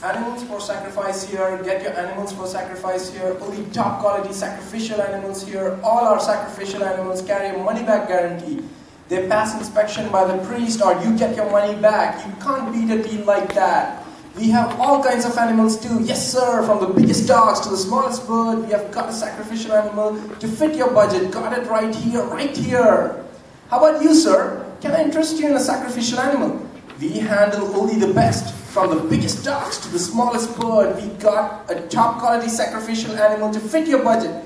Animals for sacrifice here, get your animals for sacrifice here, only top quality sacrificial animals here. All our sacrificial animals carry a money back guarantee. They pass inspection by the priest or you get your money back. You can't beat a deal like that. We have all kinds of animals too. Yes sir, from the biggest dogs to the smallest bird, we have got a sacrificial animal to fit your budget. Got it right here, right here. How about you sir? Can I interest you in a sacrificial animal? We handle only the best. From the biggest dogs to the smallest bird, we got a top quality sacrificial animal to fit your budget.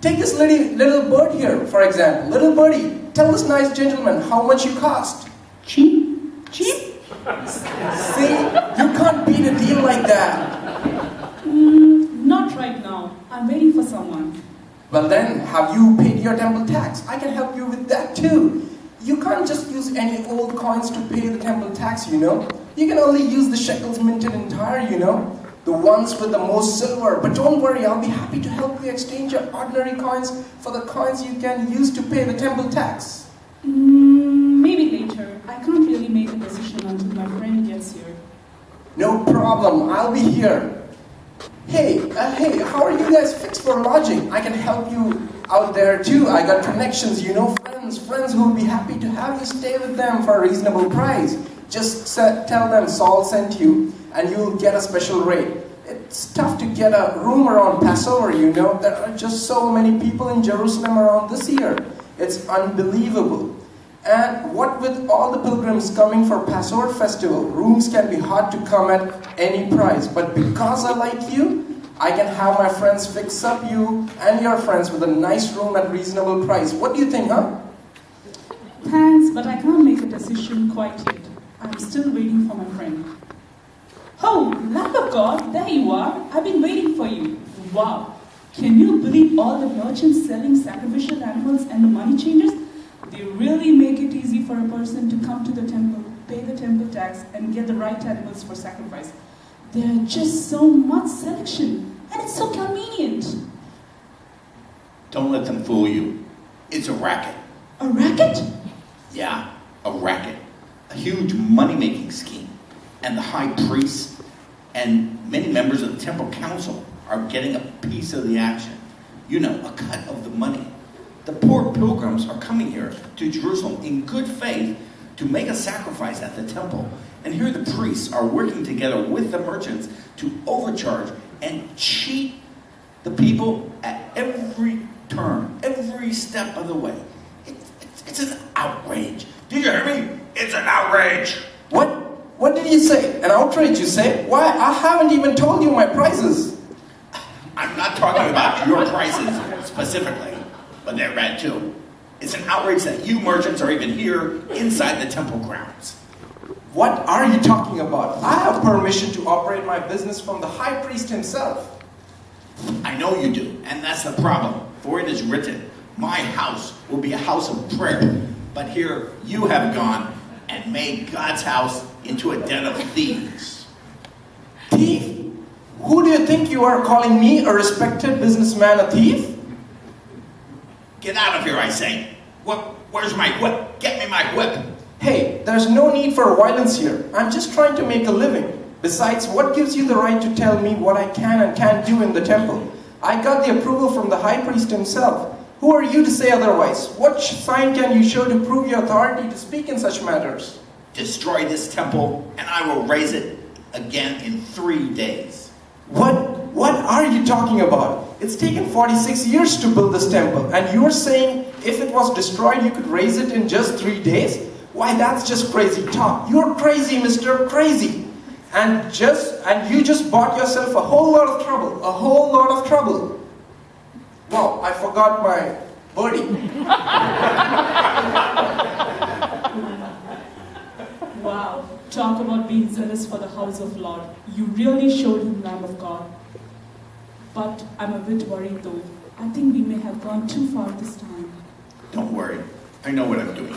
Take this little bird here, for example. Little birdie, tell this nice gentleman how much you cost. Cheap? Cheap? See, you can't beat a deal like that. Not right now. I'm waiting for someone. Well then, have you paid your temple tax? I can help you with that too. You can't just use any old coins to pay the temple tax, you know. You can only use the shekels minted entire, you know. The ones with the most silver. But don't worry, I'll be happy to help you exchange your ordinary coins for the coins you can use to pay the temple tax. Maybe later. I can't really make a decision until my friend gets here. No problem, I'll be here. Hey, how are you guys fixed for lodging? I can help you out there too. I got connections, you know, friends who will be happy to have you stay with them for a reasonable price. Just tell them Saul sent you and you'll get a special rate. It's tough to get a room around Passover, you know. There are just so many people in Jerusalem around this year. It's unbelievable. And what with all the pilgrims coming for Passover festival, rooms can be hard to come at any price. But because I like you, I can have my friends fix up you and your friends with a nice room at reasonable price. What do you think, huh? Thanks, but I can't make a decision quite yet. I'm still waiting for my friend. Oh, Lamb of God, there you are. I've been waiting for you. Wow. Can you believe all the merchants selling sacrificial animals and the money changers? They really make it easy for a person to come to the temple, pay the temple tax, and get the right animals for sacrifice. There's just so much selection, and it's so convenient. Don't let them fool you. It's a racket. A racket? Yeah, a racket. A huge money-making scheme. And the high priest and many members of the temple council are getting a piece of the action. You know, a cut of the money. The poor pilgrims are coming here to Jerusalem in good faith to make a sacrifice at the temple. And here the priests are working together with the merchants to overcharge and cheat the people at every turn, every step of the way. It's an outrage. Did you hear me? It's an outrage. What did you say? An outrage, you say? Why, I haven't even told you my prices. I'm not talking about your prices specifically, but they're bad too. It's an outrage that you merchants are even here inside the temple grounds. What are you talking about? I have permission to operate my business from the high priest himself. I know you do, and that's the problem. For it is written, my house will be a house of prayer. But here you have gone and made God's house into a den of thieves. Thief? Who do you think you are, calling me, a respected businessman, a thief? Get out of here, I say. Where's my whip? Get me my whip. Hey, there's no need for violence here. I'm just trying to make a living. Besides, what gives you the right to tell me what I can and can't do in the temple? I got the approval from the high priest himself. Who are you to say otherwise? What sign can you show to prove your authority to speak in such matters? Destroy this temple, and I will raise it again in 3 days. What are you talking about? It's taken 46 years to build this temple, and you are saying if it was destroyed, you could raise it in just 3 days? Why, that's just crazy talk. You're crazy, mister, crazy. And you just bought yourself a whole lot of trouble. Wow, I forgot my birdie. Wow, talk about being zealous for the house of Lord. You really showed him, Lamb of God. But I'm a bit worried though. I think we may have gone too far this time. Don't worry. I know what I'm doing.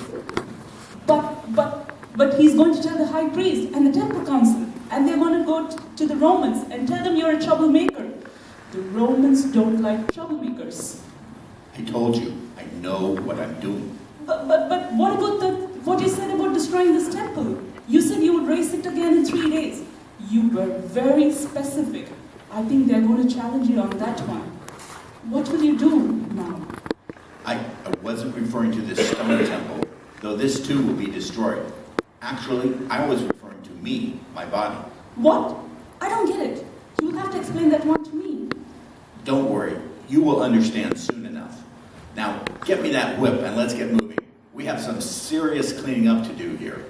But he's going to tell the high priest and the temple council, and they're going to go to the Romans and tell them you're a troublemaker. The Romans don't like troublemakers. I told you, I know what I'm doing. But what about what you said about destroying this temple? You said you would raise it again in 3 days. You were very specific. I think they're going to challenge you on that one. What will you do now? I wasn't referring to this stone temple, though this too will be destroyed. Actually, I was referring to me, my body. What? I don't get it. You'll have to explain that one to me. Don't worry, you will understand soon enough. Now, get me that whip and let's get moving. We have some serious cleaning up to do here.